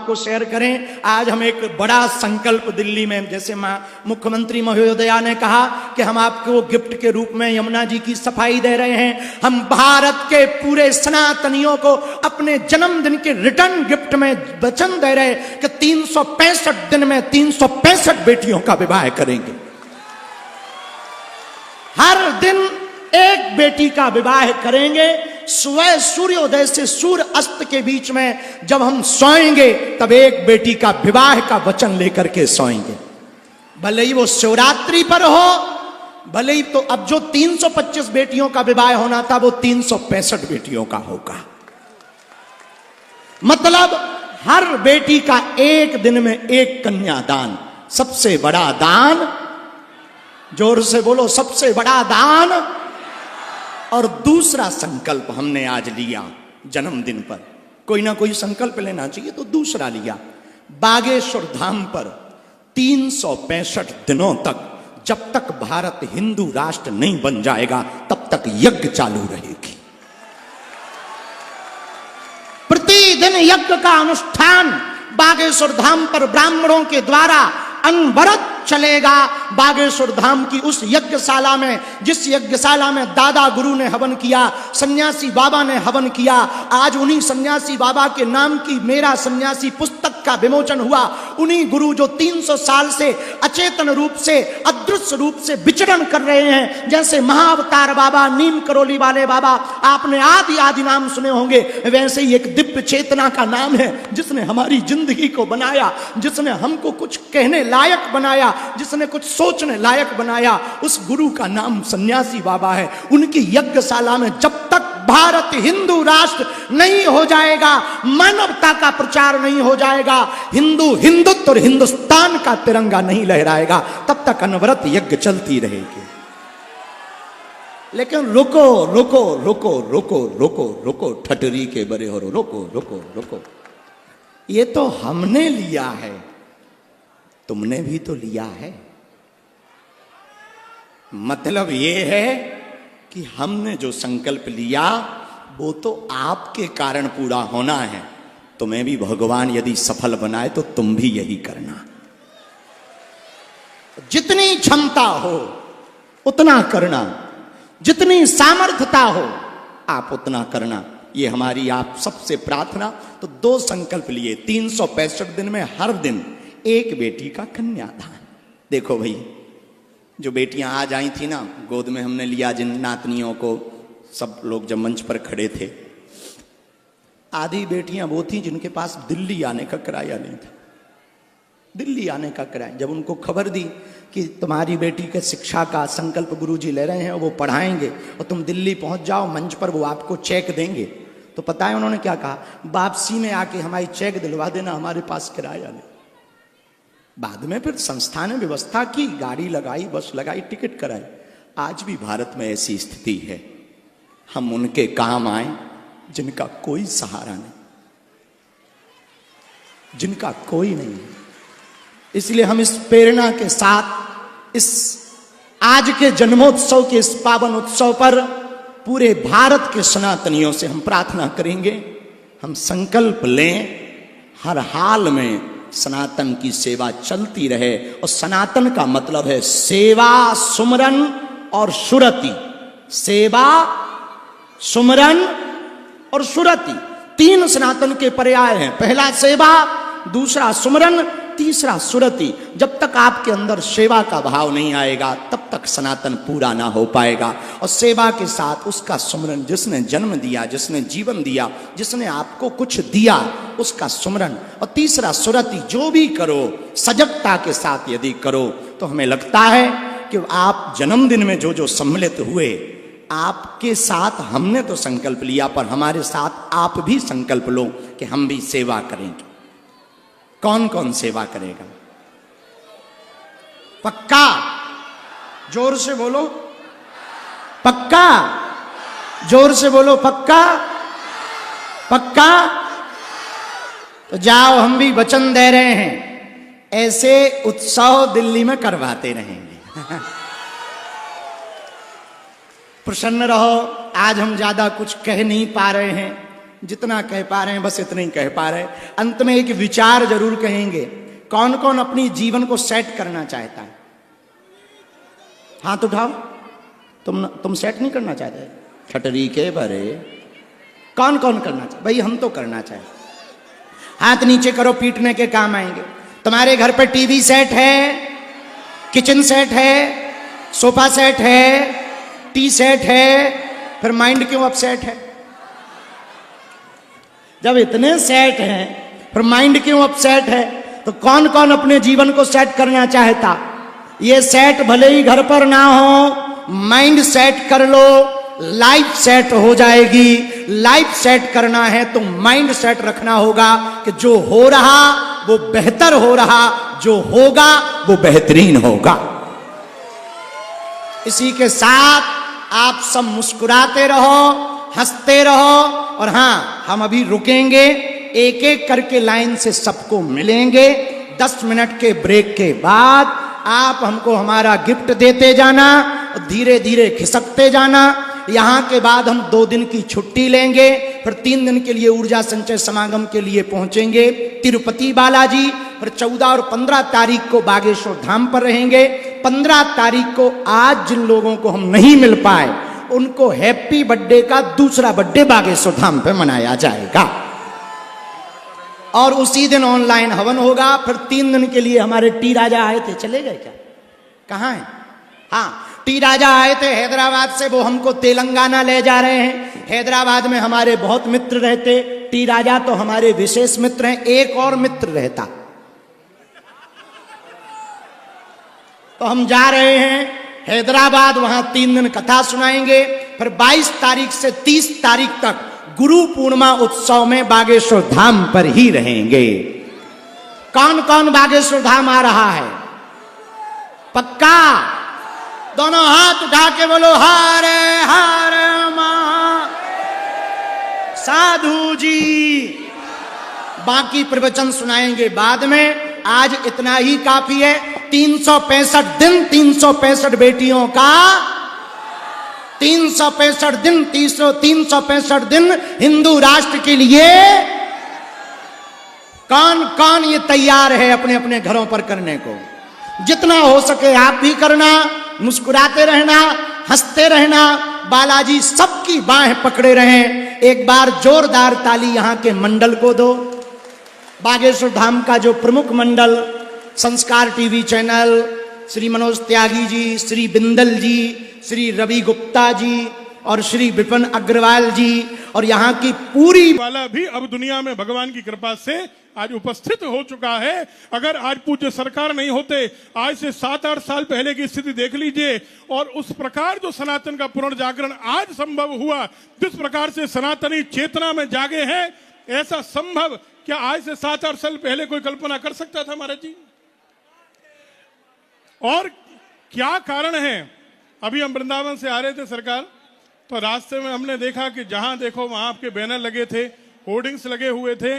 आपको शेयर करें। आज हम एक बड़ा संकल्प दिल्ली में, जैसे मुख्यमंत्री महोदया ने कहा कि हम आपको गिफ्ट के रूप में यमुना जी की सफाई दे रहे हैं, हम भारत के पूरे सनातनियों को अपने जन्मदिन के रिटर्न गिफ्ट में वचन दे रहे कि 365 दिन में 365 बेटियों का विवाह करेंगे। हर दिन एक बेटी का विवाह करेंगे। सुबह सूर्योदय से सूर्य अस्त के बीच में जब हम सोएंगे तब एक बेटी का विवाह का वचन लेकर के सोएंगे। भले ही वो शिवरात्रि पर हो, भले ही, तो अब जो 325 बेटियों का विवाह होना था वो 365 बेटियों का होगा। मतलब हर बेटी का एक दिन में एक कन्यादान, सबसे बड़ा दान। जोर से बोलो, सबसे बड़ा दान। और दूसरा संकल्प हमने आज लिया जन्मदिन पर, कोई ना कोई संकल्प लेना चाहिए, तो दूसरा लिया बागेश्वर धाम पर 365 दिनों तक, जब तक भारत हिंदू राष्ट्र नहीं बन जाएगा तब तक यज्ञ चालू रहेगी। प्रतिदिन यज्ञ का अनुष्ठान बागेश्वर धाम पर ब्राह्मणों के द्वारा अनवरत चलेगा। बागेश्वर धाम की उस यज्ञशाला में, जिस यज्ञशाला में दादा गुरु ने हवन किया, सन्यासी बाबा ने हवन किया, आज उन्हीं सन्यासी बाबा के नाम की मेरा सन्यासी पुस्तक का विमोचन हुआ। उन्हीं गुरु जो 300 साल से अचेतन रूप से, अदृश्य रूप से विचरण कर रहे हैं, जैसे महाअवतार बाबा, नीम करोली वाले बाबा, आपने आदि आदि नाम सुने होंगे, वैसे ही एक दिव्य चेतना का नाम है जिसने हमारी जिंदगी को बनाया, जिसने हमको कुछ कहने लायक बनाया, जिसने कुछ सोचने लायक बनाया। उस गुरु का नाम सन्यासी बाबा है। उनकी यज्ञशाला में जब तक भारत हिंदू राष्ट्र नहीं हो जाएगा, मानवता का प्रचार नहीं हो जाएगा, हिंदुत्व और हिंदुस्तान का तिरंगा नहीं लहराएगा, तब तक अनवरत यज्ञ चलती रहेगी। लेकिन रुको रुको रुको रुको रुको रुको, ठटरी के बड़े हो, रुको रुको रुको, ये तो हमने लिया है, तुमने भी तो लिया है। मतलब ये है कि हमने जो संकल्प लिया वो तो आपके कारण पूरा होना है। तुम्हें भी भगवान यदि सफल बनाए तो तुम भी यही करना। जितनी क्षमता हो उतना करना, जितनी सामर्थ्यता हो आप उतना करना, ये हमारी आप सबसे प्रार्थना। तो 2 संकल्प लिए, 365 दिन में हर दिन एक बेटी का कन्यादान। देखो भाई, जो बेटियां आज आई थी ना, गोद में हमने लिया जिन नातनियों को, सब लोग जब मंच पर खड़े थे, आधी बेटियां वो थी जिनके पास दिल्ली आने का किराया नहीं था। दिल्ली आने का किराया, जब उनको खबर दी कि तुम्हारी बेटी के शिक्षा का संकल्प गुरुजी ले रहे हैं, वो पढ़ाएंगे और तुम दिल्ली पहुंच जाओ, मंच पर वो आपको चेक देंगे, तो पता है उन्होंने क्या कहा? वापसी में आके हमारी चेक दिलवा देना, हमारे पास किराया नहीं। बाद में फिर संस्था ने व्यवस्था की, गाड़ी लगाई, बस लगाई, टिकट कराई। आज भी भारत में ऐसी स्थिति है। हम उनके काम आए जिनका कोई सहारा नहीं, जिनका कोई नहीं। इसलिए हम इस प्रेरणा के साथ इस आज के जन्मोत्सव के इस पावन उत्सव पर पूरे भारत के सनातनियों से हम प्रार्थना करेंगे, हम संकल्प लें हर हाल में सनातन की सेवा चलती रहे। और सनातन का मतलब है सेवा, सुमरन और सुरति। सेवा, सुमरन और सुरति 3 सनातन के पर्याय हैं। पहला सेवा, दूसरा सुमरन, तीसरा सुरति। जब तक आपके अंदर सेवा का भाव नहीं आएगा तब तक सनातन पूरा ना हो पाएगा। और सेवा के साथ उसका सुमरन, जिसने जन्म दिया, जिसने जीवन दिया, जिसने आपको कुछ दिया, उसका सुमरन। और तीसरा सुरति। जो भी करो सजगता के साथ यदि करो तो हमें लगता है कि आप जन्मदिन में जो जो सम्मिलित हुए, आपके साथ हमने तो संकल्प लिया, पर हमारे साथ आप भी संकल्प लो कि हम भी सेवा करेंगे। कौन कौन सेवा करेगा? पक्का? जोर से बोलो, पक्का? जोर से बोलो, पक्का? पक्का? तो जाओ, हम भी वचन दे रहे हैं, ऐसे उत्सव दिल्ली में करवाते रहेंगे। प्रसन्न रहो। आज हम ज्यादा कुछ कह नहीं पा रहे हैं, जितना कह पा रहे हैं बस इतना ही कह पा रहे हैं। अंत में एक विचार जरूर कहेंगे। कौन कौन अपनी जीवन को सेट करना चाहता है? हाथ उठाओ। तुम सेट नहीं करना चाहते? ठटरी के भरे। कौन कौन करना चाहते? भाई हम तो करना चाहते। हाथ नीचे करो, पीटने के काम आएंगे। तुम्हारे घर पे टीवी सेट है, किचन सेट है, सोफा सेट है, टी सेट है, फिर माइंड क्यों अपसेट है? जब इतने सेट हैं फिर माइंड क्यों अपसेट है? तो कौन कौन अपने जीवन को सेट करना चाहता? ये सेट भले ही घर पर ना हो, माइंड सेट कर लो, लाइफ सेट हो जाएगी। लाइफ सेट करना है तो माइंड सेट रखना होगा कि जो हो रहा वो बेहतर हो रहा, जो होगा वो बेहतरीन होगा। इसी के साथ आप सब मुस्कुराते रहो, हंसते रहो। और हां, हम अभी रुकेंगे, एक एक करके लाइन से सबको मिलेंगे। 10 मिनट के ब्रेक के बाद आप हमको हमारा गिफ्ट देते जाना, धीरे धीरे खिसकते जाना। यहां के बाद हम 2 दिन की छुट्टी लेंगे, फिर 3 दिन के लिए ऊर्जा संचय समागम के लिए पहुंचेंगे तिरुपति बालाजी। फिर 14 और 15 तारीख को बागेश्वर धाम पर रहेंगे। 15 तारीख को आज जिन लोगों को हम नहीं मिल पाए उनको हैप्पी बर्थडे का दूसरा बर्थडे बागेश्वर धाम पे मनाया जाएगा। और उसी दिन ऑनलाइन हवन होगा। फिर 3 दिन के लिए हमारे टी राजा आए थे, चले गए क्या? कहाँ हैं? हाँ, टी राजा आए थे हैदराबाद से, वो हमको तेलंगाना ले जा रहे हैं। हैदराबाद में हमारे बहुत मित्र रहते, टी राजा तो हमारे विशेष मित्र हैं। एक और मित्र रहता, तो हम जा रहे हैं हैदराबाद, वहां 3 दिन कथा सुनाएंगे। फिर 22 तारीख से 30 तारीख तक गुरु पूर्णिमा उत्सव में बागेश्वर धाम पर ही रहेंगे। कौन कौन बागेश्वर धाम आ रहा है? पक्का? दोनों हाथ उठा के बोलो हरे हरे मां साधु जी। बाकी प्रवचन सुनाएंगे बाद में, आज इतना ही काफी है। 365 दिन 365 बेटियों का, 365 दिन 365 दिन हिंदू राष्ट्र के लिए। कौन कौन ये तैयार है अपने अपने घरों पर करने को? जितना हो सके आप भी करना, मुस्कुराते रहना, हंसते रहना। बालाजी सबकी बाहें पकड़े रहें। एक बार जोरदार ताली यहां के मंडल को दो। बागेश्वर धाम का जो प्रमुख मंडल, संस्कार टीवी चैनल, श्री मनोज त्यागी जी, श्री बिंदल जी, श्री रवि गुप्ता जी और श्री विपिन अग्रवाल जी और यहाँ की पूरी वाला भी अब दुनिया में भगवान की कृपा से आज उपस्थित हो चुका है। अगर आज पूज्य सरकार नहीं होते, आज से 7-8 साल पहले की स्थिति देख लीजिए। और उस प्रकार जो सनातन का पुनर्जागरण आज संभव हुआ, जिस प्रकार से सनातनी चेतना में जागे हैं, ऐसा संभव क्या आज से 7-8 साल पहले कोई कल्पना कर सकता था महाराज जी? और क्या कारण है? अभी हम वृंदावन से आ रहे थे सरकार, तो रास्ते में हमने देखा कि जहां देखो वहां आपके बैनर लगे थे, होर्डिंग्स लगे हुए थे।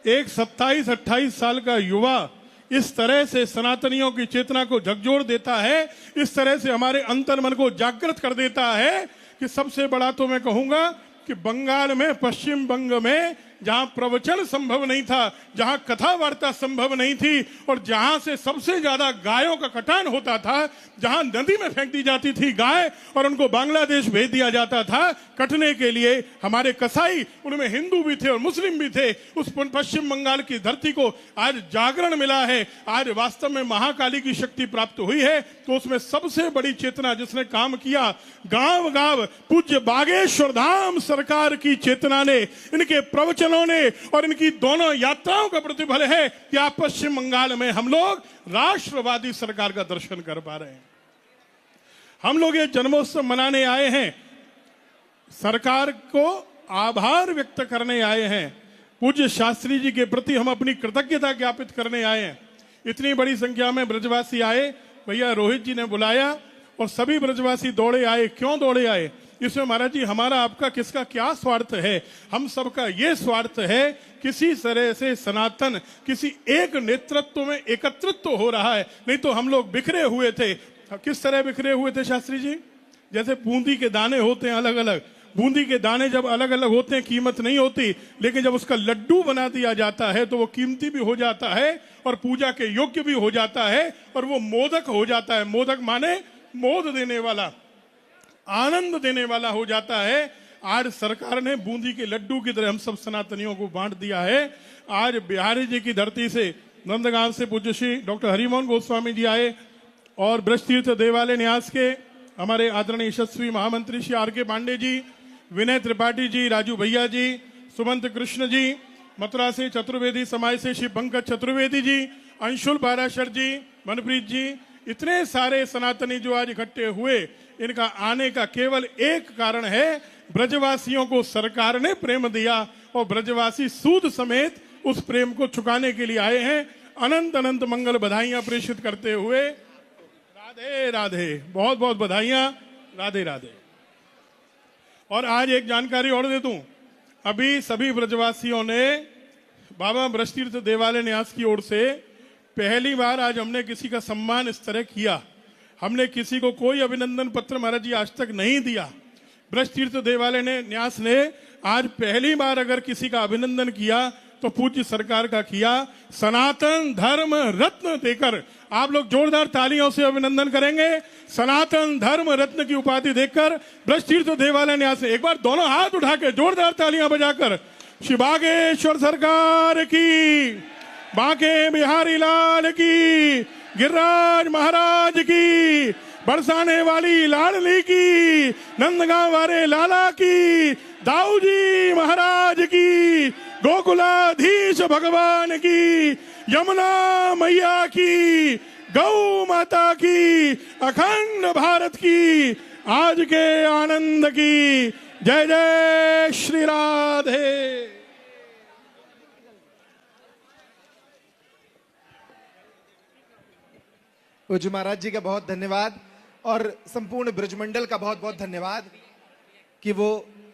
एक 27-28 साल का युवा इस तरह से सनातनियों की चेतना को झकझोर देता है, इस तरह से हमारे अंतर मन को जागृत कर देता है कि सबसे बड़ा तो मैं कहूंगा कि बंगाल में, पश्चिम बंग में, जहां प्रवचन संभव नहीं था, जहां कथा वार्ता संभव नहीं थी और जहां से सबसे ज्यादा गायों का कटान होता था, जहां नदी में फेंक दी जाती थी गाय और उनको बांग्लादेश भेज दिया जाता था कटने के लिए, हमारे कसाई, उनमें हिंदू भी थे और मुस्लिम भी थे। उस पश्चिम बंगाल की धरती को आज जागरण मिला है, आज वास्तव में महाकाली की शक्ति प्राप्त हुई है। तो उसमें सबसे बड़ी चेतना जिसने काम किया, गांव गांव पूज्य बागेश्वर धाम सरकार की चेतना ने, इनके प्रवचनों ने और इनकी दोनों यात्राओं का प्रतिफल है कि आप पश्चिम बंगाल में हम लोग राष्ट्रवादी सरकार का दर्शन कर पा रहे हैं। हम लोग ये जन्मोत्सव मनाने आए हैं, सरकार को आभार व्यक्त करने आए हैं, पूज्य शास्त्री जी के प्रति हम अपनी कृतज्ञता ज्ञापित करने आए हैं। इतनी बड़ी संख्या में ब्रजवासी आए, भैया रोहित जी ने बुलाया और सभी ब्रजवासी दौड़े आए। क्यों दौड़े आए? इसमें महाराज जी हमारा आपका किसका क्या स्वार्थ है? हम सबका ये स्वार्थ है किसी तरह से सनातन किसी एक नेतृत्व में एकत्रित हो रहा है, नहीं तो हम लोग बिखरे हुए थे। किस तरह बिखरे हुए थे शास्त्री जी? जैसे बूंदी के दाने होते हैं अलग अलग, बूंदी के दाने जब अलग अलग होते हैं कीमत नहीं होती, लेकिन जब उसका लड्डू बना दिया जाता है तो वो कीमती भी हो जाता है और पूजा के योग्य भी हो जाता है और वो मोदक हो जाता है। मोदक माने मोद देने वाला, आनंद देने वाला हो जाता है। आज सरकार ने बूंदी के लड्डू की तरह हम सब सनातनियों को बांट दिया है। आज बिहारी जी की धरती से, नंदगांव से पूज्य श्री डॉक्टर हरिमोहन गोस्वामी जी आए और ब्रजतीर्थ देवालय न्यास के हमारे आदरणीय यशस्वी महामंत्री श्री आर के पांडे जी, विनय त्रिपाठी जी, राजू भैया जी, सुमंत कृष्ण जी, मथुरा से चतुर्वेदी समाज से श्री पंकज चतुर्वेदी जी, अंशुल पाराशर जी, मनप्रीत जी, इतने सारे सनातनी जो आज इकट्ठे हुए, इनका आने का केवल एक कारण है, ब्रजवासियों को सरकार ने प्रेम दिया और ब्रजवासी सूद समेत उस प्रेम को चुकाने के लिए आए हैं। अनंत अनंत मंगल बधाइयां प्रेषित करते हुए राधे राधे, बहुत बहुत बधाइयां, राधे राधे। और आज एक जानकारी और दे दूं, अभी सभी ब्रजवासियों ने बाबा ब्रजतीर्थ देवालय न्यास की ओर से पहली बार आज हमने किसी का सम्मान इस तरह किया। हमने किसी को कोई अभिनंदन पत्र महाराज जी आज तक नहीं दिया। ब्रजतीर्थ देवालय ने न्यास ने आज पहली बार अगर किसी का अभिनंदन किया तो पूज्य सरकार का किया, सनातन धर्म रत्न देकर। आप लोग जोरदार तालियों से अभिनंदन करेंगे। सनातन धर्म रत्न की उपाधि देकर ब्रजतीर्थ देवालय न्यास से एक बार दोनों हाथ उठा के जोरदार तालियां बजाकर श्री बागेश्वर सरकार की, बांके बिहारी लाल की, गिरिराज महाराज की, बरसाने वाली लाडली की, नंदगांव वाले लाला की, दाऊ जी महाराज की, गोकुलाधीश भगवान की, यमुना मैया की, गौ माता की, अखंड भारत की, आज के आनंद की। जय जय श्री राधे। पूज्य महाराज जी का बहुत धन्यवाद और संपूर्ण ब्रजमंडल का बहुत बहुत धन्यवाद कि वो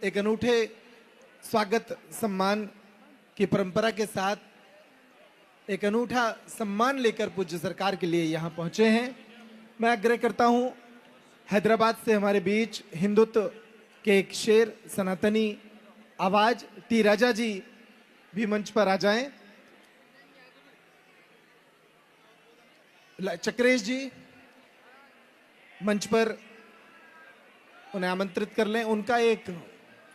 एक अनूठे स्वागत सम्मान की परंपरा के साथ एक अनूठा सम्मान लेकर पूज्य सरकार के लिए यहाँ पहुंचे हैं। मैं आग्रह करता हूं, हैदराबाद से हमारे बीच हिंदुत्व के एक शेर, सनातनी आवाज टी राजा जी भी मंच पर आ जाएं। चक्रेश जी मंच पर उन्हें आमंत्रित कर लें। उनका एक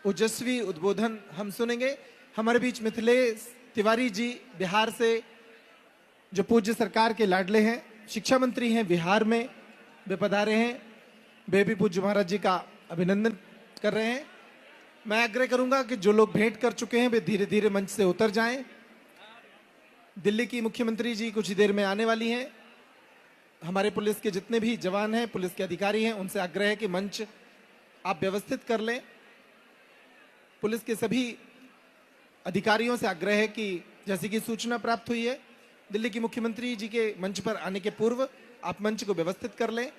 ओजस्वी उद्बोधन हम सुनेंगे। हमारे बीच मिथिलेश तिवारी जी बिहार से, जो पूज्य सरकार के लाडले हैं, शिक्षा मंत्री हैं बिहार में, वे पधारे हैं। वे भी पूज्य महाराज जी का अभिनंदन कर रहे हैं। मैं आग्रह करूंगा कि जो लोग भेंट कर चुके हैं वे धीरे धीरे मंच से उतर जाएं। दिल्ली की मुख्यमंत्री जी कुछ ही देर में आने वाली हैं। हमारे पुलिस के जितने भी जवान हैं, पुलिस के अधिकारी हैं, उनसे आग्रह है कि मंच आप व्यवस्थित कर लें। पुलिस के सभी अधिकारियों से आग्रह है कि जैसी कि सूचना प्राप्त हुई है, दिल्ली की मुख्यमंत्री जी के मंच पर आने के पूर्व आप मंच को व्यवस्थित कर लें।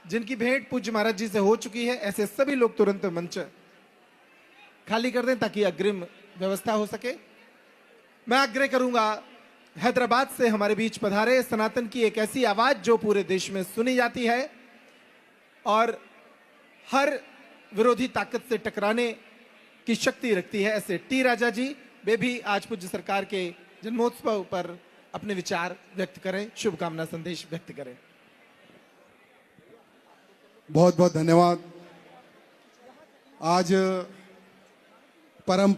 जिनकी भेंट पूज्य महाराज जी से हो चुकी है, ऐसे सभी लोग तुरंत मंच खाली कर दें ताकि अग्रिम व्यवस्था हो सके। मैं आग्रह करूंगा, हैदराबाद से हमारे बीच पधारे सनातन की एक ऐसी आवाज जो पूरे देश में सुनी जाती है और हर विरोधी ताकत से टकराने की शक्ति रखती है, ऐसे टी राजा जी, वे भी आज पूज्य सरकार के जन्मोत्सव पर अपने विचार व्यक्त करें, शुभकामना संदेश व्यक्त करें। बहुत बहुत धन्यवाद। आज परम